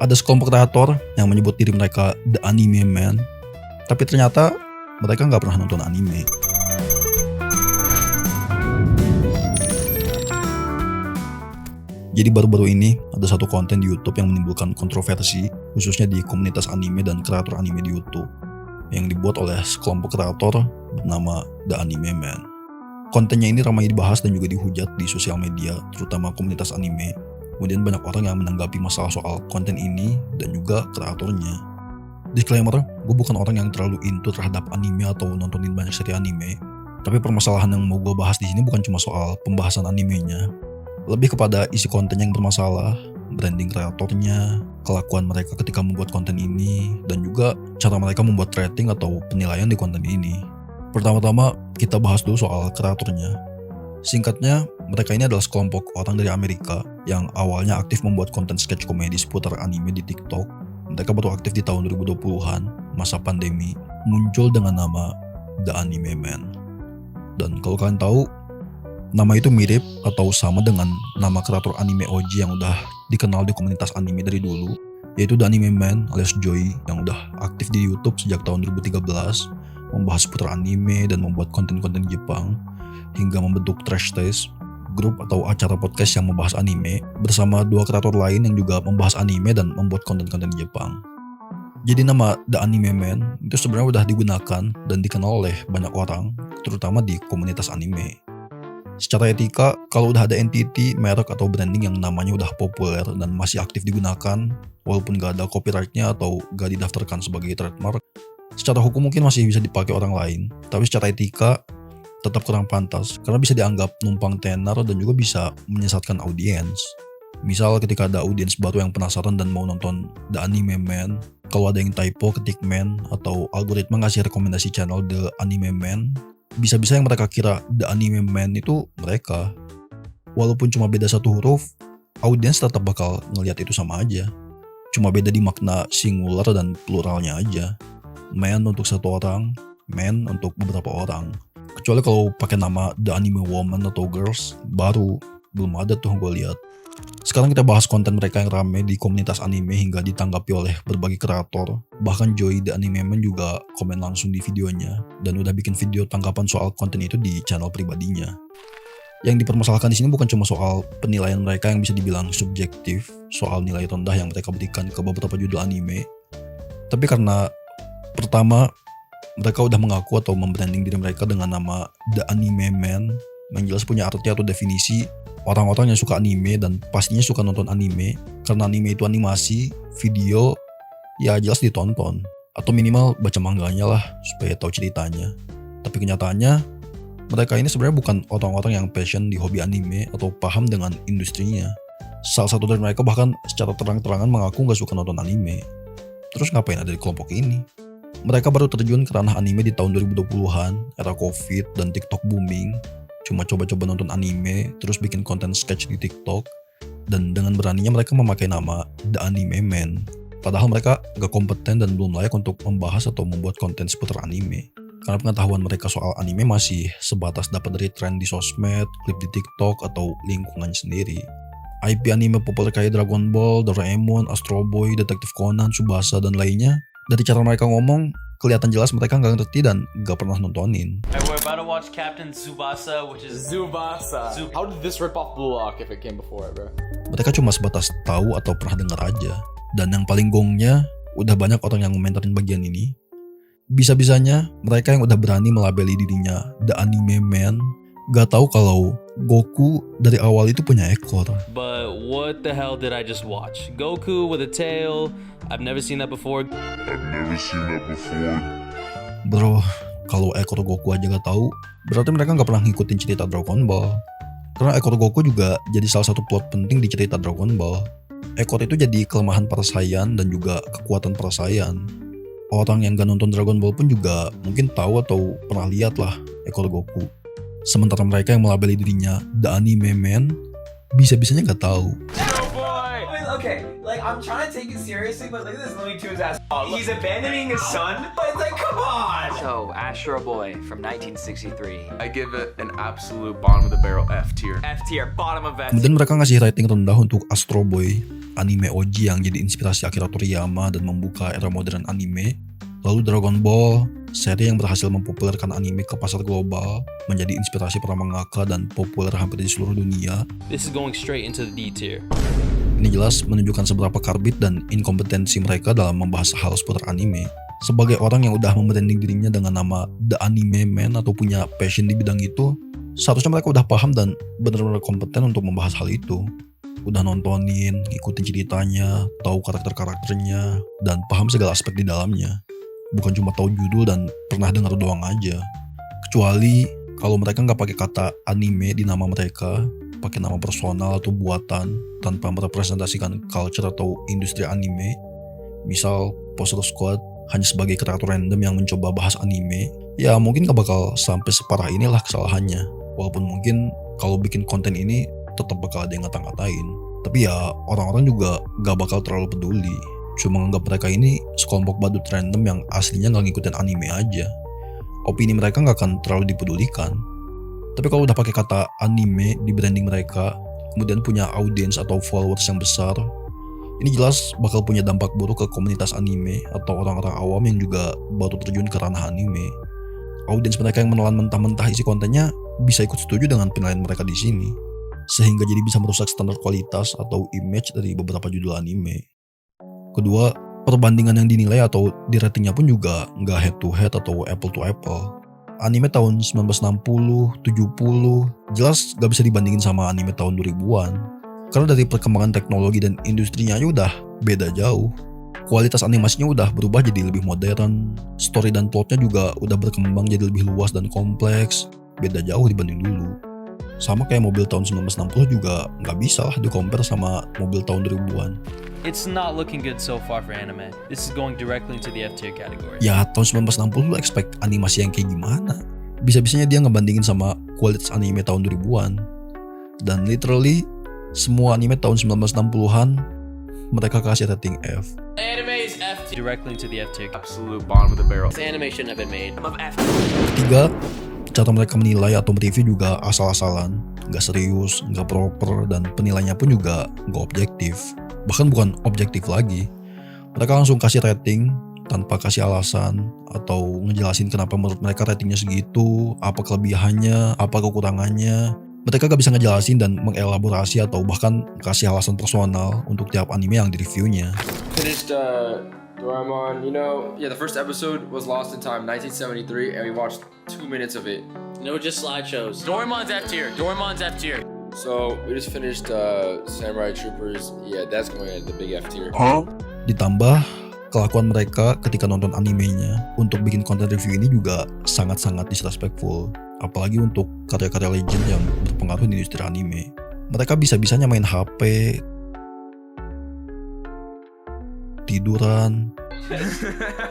Ada sekelompok kreator yang menyebut diri mereka The Anime Man, tapi ternyata mereka nggak pernah nonton anime. Jadi baru-baru ini ada satu konten di YouTube yang menimbulkan kontroversi, khususnya di komunitas anime dan kreator anime di YouTube, yang dibuat oleh sekelompok kreator bernama The Anime Man. Kontennya ini ramai dibahas dan juga dihujat di sosial media, terutama komunitas anime. Kemudian banyak orang yang menanggapi masalah soal konten ini dan juga kreatornya. Disclaimer, gue bukan orang yang terlalu into terhadap anime atau nontonin banyak seri anime. Tapi permasalahan yang mau gue bahas di sini bukan cuma soal pembahasan animenya, lebih kepada isi konten yang bermasalah, branding kreatornya, kelakuan mereka ketika membuat konten ini, dan juga cara mereka membuat rating atau penilaian di konten ini. Pertama-tama, kita bahas dulu soal kreatornya. Singkatnya, mereka ini adalah sekelompok orang dari Amerika yang awalnya aktif membuat konten sketch komedi seputar anime di TikTok. Mereka baru aktif di tahun 2020-an, masa pandemi, muncul dengan nama The Anime Man. Dan kalau kalian tahu, nama itu mirip atau sama dengan nama kreator anime OG yang udah dikenal di komunitas anime dari dulu, yaitu The Anime Man alias Joy yang udah aktif di YouTube sejak tahun 2013, membahas seputar anime dan membuat konten-konten Jepang, hingga membentuk Trash Taste, grup atau acara podcast yang membahas anime, bersama dua kreator lain yang juga membahas anime dan membuat konten-konten Jepang. Jadi nama The Anime Man itu sebenarnya udah digunakan dan dikenal oleh banyak orang, terutama di komunitas anime. Secara etika, kalau udah ada entity, merek atau branding yang namanya udah populer dan masih aktif digunakan, walaupun gak ada copyrightnya atau gak didaftarkan sebagai trademark, secara hukum mungkin masih bisa dipakai orang lain, tapi secara etika tetap kurang pantas karena bisa dianggap numpang tenar dan juga bisa menyesatkan audiens. Misal ketika ada audiens baru yang penasaran dan mau nonton The Anime Man, kalau ada yang typo ketik man atau algoritma ngasih rekomendasi channel The Anime Man, bisa-bisa yang mereka kira The Anime Man itu mereka. Walaupun cuma beda satu huruf, audiens tetap bakal ngelihat itu sama aja. Cuma beda di makna singular dan pluralnya aja. Man untuk satu orang, man untuk beberapa orang. Kecuali kalau pakai nama The Anime Woman atau Girls, baru belum ada tuh gue lihat. Sekarang kita bahas konten mereka yang rame di komunitas anime hingga ditanggapi oleh berbagai kreator. Bahkan Joy The Anime Man juga komen langsung di videonya dan udah bikin video tanggapan soal konten itu di channel pribadinya. Yang dipermasalahkan di sini bukan cuma soal penilaian mereka yang bisa dibilang subjektif soal nilai rendah yang mereka berikan ke beberapa judul anime, tapi karena pertama, mereka udah mengaku atau membranding diri mereka dengan nama The Anime Man, yang jelas punya arti atau definisi orang-orang yang suka anime dan pastinya suka nonton anime, karena anime itu animasi, video, ya jelas ditonton, atau minimal baca manganya lah supaya tahu ceritanya. Tapi kenyataannya, mereka ini sebenarnya bukan orang-orang yang passion di hobi anime atau paham dengan industrinya. Salah satu dari mereka bahkan secara terang-terangan mengaku gak suka nonton anime. Terus ngapain ada di kelompok ini? Mereka baru terjun ke ranah anime di tahun 2020-an, era Covid dan TikTok booming. Cuma coba-coba nonton anime, terus bikin konten sketch di TikTok, dan dengan beraninya mereka memakai nama The Anime Man. Padahal mereka gak kompeten dan belum layak untuk membahas atau membuat konten seputar anime. Karena pengetahuan mereka soal anime masih sebatas dapat dari tren di sosmed, klip di TikTok, atau lingkungan sendiri. IP anime populer kayak Dragon Ball, Doraemon, Astro Boy, Detektif Conan, Tsubasa, dan lainnya, dari cara mereka ngomong, kelihatan jelas mereka nggak ngerti dan nggak pernah nontonin. And we're about to watch Captain Tsubasa, which is Tsubasa. How did this rip off Blue Lock if it came before it, bro? Mereka cuma sebatas tahu atau pernah dengar aja. Dan yang paling gongnya, udah banyak orang yang komentarin bagian ini. Bisa-bisanya, mereka yang udah berani melabeli dirinya The Anime Man, gak tahu kalau Goku dari awal itu punya ekor. But what the hell did I just watch? Goku with a tail. I've never seen that before. Bro, kalau ekor Goku aja gak tahu, berarti mereka gak pernah ngikutin cerita Dragon Ball. Karena ekor Goku juga jadi salah satu plot penting di cerita Dragon Ball. Ekor itu jadi kelemahan para Saiyan dan juga kekuatan para Saiyan. Orang yang gak nonton Dragon Ball pun juga mungkin tahu atau pernah lihat lah ekor Goku. Sementara mereka yang melabeli dirinya The Anime Man, bisa-bisanya gak tahu. Okay, like I'm trying to take it seriously, but look at this Looney Tunes ass. He's abandoning his son? But it's like, come on! So, Astro Boy from 1963. I give it an absolute bottom of the barrel F tier. F tier, bottom of F. Kemudian mereka ngasih rating rendah untuk Astro Boy, anime OG yang jadi inspirasi Akira Toriyama dan membuka era modern anime. Lalu Dragon Ball, seri yang berhasil mempopulerkan anime ke pasar global, menjadi inspirasi para mangaka dan populer hampir di seluruh dunia. This is going straight into the D tier. Ini jelas menunjukkan seberapa karbit dan inkompetensi mereka dalam membahas hal seputar anime. Sebagai orang yang udah membranding dirinya dengan nama The Anime Man atau punya passion di bidang itu, seharusnya mereka udah paham dan benar-benar kompeten untuk membahas hal itu. Udah nontonin, ngikutin ceritanya, tahu karakter-karakternya, dan paham segala aspek di dalamnya. Bukan cuma tahu judul dan pernah dengar doang aja. Kecuali kalau mereka nggak pakai kata anime di nama mereka, pakai nama personal atau buatan tanpa merepresentasikan culture atau industri anime. Misal Poster Squad hanya sebagai kreator random yang mencoba bahas anime, ya mungkin gak bakal sampai separah inilah kesalahannya. Walaupun mungkin kalau bikin konten ini tetap bakal ada yang ngata-ngatain. Tapi ya orang-orang juga gak bakal terlalu peduli. Cuma nganggap mereka ini sekelompok badut random yang aslinya gak ngikutin anime aja. Opini mereka gak akan terlalu dipedulikan. Tapi kalau udah pakai kata anime di branding mereka, kemudian punya audiens atau followers yang besar, ini jelas bakal punya dampak buruk ke komunitas anime atau orang-orang awam yang juga baru terjun ke ranah anime. Audiens mereka yang menelan mentah-mentah isi kontennya bisa ikut setuju dengan penilaian mereka di sini, sehingga jadi bisa merusak standar kualitas atau image dari beberapa judul anime. Kedua, perbandingan yang dinilai atau di ratingnya pun juga nggak head to head atau apple to apple. Anime tahun 1960, 70 jelas gak bisa dibandingin sama anime tahun 2000-an. Karena dari perkembangan teknologi dan industrinya aja udah beda jauh. Kualitas animasinya udah berubah jadi lebih modern, story dan plotnya juga udah berkembang jadi lebih luas dan kompleks, beda jauh dibanding dulu. Sama kayak mobil tahun 1960 juga nggak bisa lah di-compare sama mobil tahun 2000-an. It's not looking good so far for anime. This is going directly into the F tier category. Ya tahun 1960 lu expect animasi yang kayak gimana? Bisa-bisanya dia ngebandingin sama kualitas anime tahun 2000-an. Dan literally semua anime tahun 1960-an mereka kasih rating F. Anime is F tier. Directly into the F tier. Absolute bottom of the barrel. This anime shouldn't have been made. Bottom of F. Ketiga, cara mereka menilai atau mereview juga asal-asalan, nggak serius, nggak proper, dan penilaiannya pun juga nggak objektif. Bahkan bukan objektif lagi. Mereka langsung kasih rating tanpa kasih alasan atau ngejelasin kenapa menurut mereka ratingnya segitu, apa kelebihannya, apa kekurangannya. Mereka gak bisa ngejelasin dan mengelaborasi atau bahkan kasih alasan personal untuk tiap anime yang direviewnya. Finished Doraemon, yeah, the first episode was Lost in Time, 1973, and we watched 2 minutes of it. No, just slideshows. Doraemon's F tier. Doraemon's F tier. So we just finished Samurai Troopers. Yeah, that's going at the big F tier. Ditambah kelakuan mereka ketika nonton animenya untuk bikin konten review ini juga sangat-sangat disrespectful. Apalagi untuk karya-karya legend yang berpengaruh di industri anime. Mereka bisa-bisanya main HP, tiduran.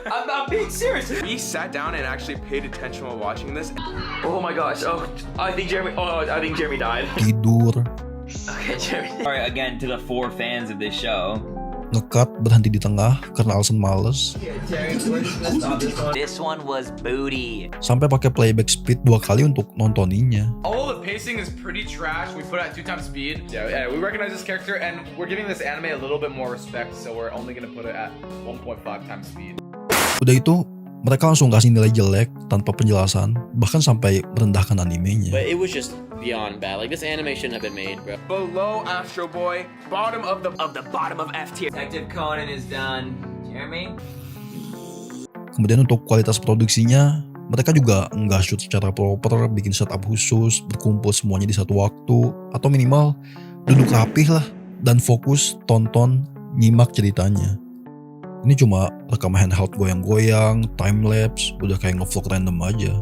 I'm being serious. We sat down and actually paid attention while watching this. Oh my gosh. Oh, I think Jeremy died. Tidur, Okay, Jeremy. Sorry again to the 4 fans of this show. ngekat berhenti di tengah karena alasan males, This one was booty. sampai pakai playback speed 2 kali untuk nontoninya. All the pacing is pretty trash. We put it at 2 times speed. Yeah, we recognize this character, and we're giving this anime a little bit more respect, so we're only gonna put it at 1.5 times speed. Udah itu, mereka langsung kasih nilai jelek tanpa penjelasan, bahkan sampai merendahkan animenya. But it was just beyond bad. Like, this anime shouldn't have been made, bro. Below Astro Boy, bottom of the Bottom of F tier. Detective Conan is done. Jeremy? Kemudian untuk kualitas produksinya, mereka juga nggak shoot secara proper, bikin setup khusus, berkumpul semuanya di satu waktu, atau minimal duduk rapih lah, dan fokus, tonton, nyimak ceritanya. Ini cuma rekam handheld goyang-goyang, timelapse, udah kayak ngevlog random aja.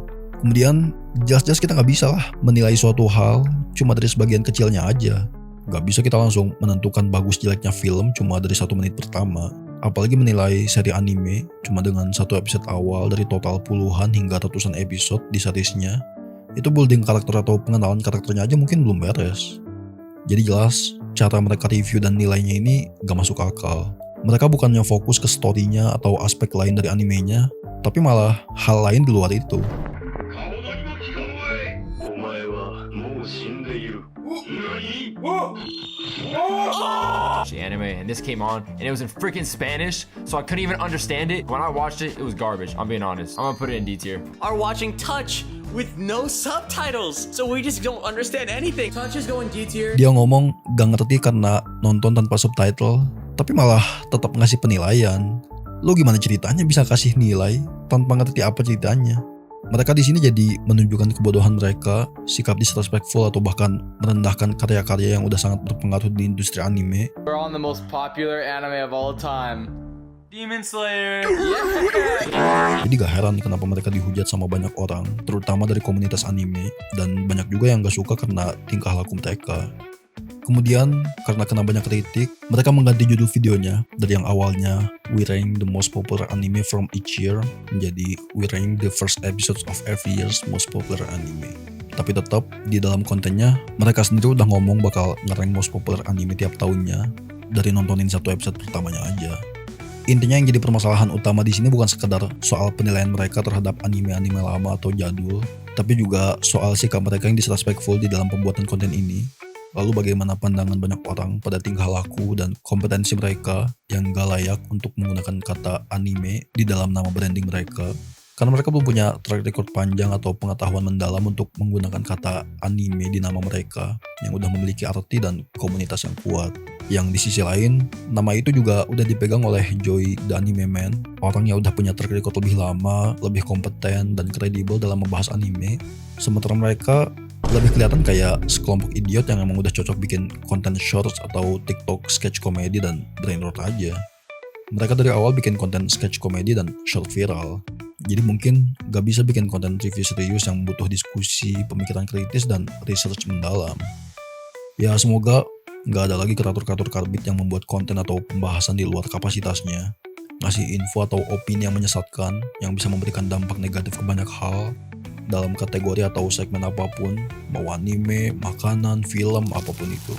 Kemudian jelas-jelas kita nggak bisa lah menilai suatu hal cuma dari sebagian kecilnya aja. Nggak bisa kita langsung menentukan bagus jeleknya film cuma dari 1 menit pertama. Apalagi menilai seri anime cuma dengan 1 episode awal dari total puluhan hingga ratusan episode di seriesnya. Itu building karakter atau pengenalan karakternya aja mungkin belum beres. Jadi jelas, cara mereka review dan nilainya ini gak masuk akal. Mereka bukannya fokus ke story-nya atau aspek lain dari animenya, tapi malah hal lain di luar itu. Anime, and this came on and it was in freaking Spanish, so I couldn't even understand it. When I watched it, it was garbage. I'm being honest. I'm gonna put it in D tier. Are watching Touch with no subtitles, so we just don't understand anything. Touch is going D tier. Dia ngomong gak ngerti karena nonton tanpa subtitle, tapi malah tetap ngasih penilaian. Lo gimana ceritanya bisa kasih nilai tanpa ngerti apa ceritanya? Mereka di sini jadi menunjukkan kebodohan mereka, sikap disrespectful atau bahkan merendahkan karya-karya yang udah sangat berpengaruh di industri anime. We're on the most popular anime of all time. Demon Slayer. Jadi gak heran kenapa mereka dihujat sama banyak orang, terutama dari komunitas anime, dan banyak juga yang gak suka karena tingkah laku mereka. Kemudian, karena kena banyak kritik, mereka mengganti judul videonya dari yang awalnya We Rank the Most Popular Anime from Each Year menjadi We Rank the First Episodes of Every Year's Most Popular Anime. Tapi tetap, di dalam kontennya, mereka sendiri udah ngomong bakal ngerank Most Popular Anime tiap tahunnya dari nontonin satu episode pertamanya aja. Intinya yang jadi permasalahan utama di sini bukan sekedar soal penilaian mereka terhadap anime-anime lama atau jadul, tapi juga soal sikap mereka yang disrespectful di dalam pembuatan konten ini. Lalu bagaimana pandangan banyak orang pada tingkah laku dan kompetensi mereka yang gak layak untuk menggunakan kata anime di dalam nama branding mereka. Karena mereka belum punya track record panjang atau pengetahuan mendalam untuk menggunakan kata anime di nama mereka yang udah memiliki arti dan komunitas yang kuat. Yang di sisi lain, nama itu juga udah dipegang oleh Joy the Anime Man, orang yang udah punya track record lebih lama, lebih kompeten dan kredibel dalam membahas anime. Sementara mereka lebih kelihatan kayak sekelompok idiot yang emang udah cocok bikin konten shorts atau TikTok sketch komedi dan brain rot aja. Mereka dari awal bikin konten sketch komedi dan short viral. Jadi mungkin gak bisa bikin konten review serius yang butuh diskusi, pemikiran kritis, dan research mendalam. Ya semoga gak ada lagi kreator-kreator karbit yang membuat konten atau pembahasan di luar kapasitasnya, ngasih info atau opini yang menyesatkan, yang bisa memberikan dampak negatif ke banyak hal, dalam kategori atau segmen apapun, mau anime, makanan, film, apapun itu.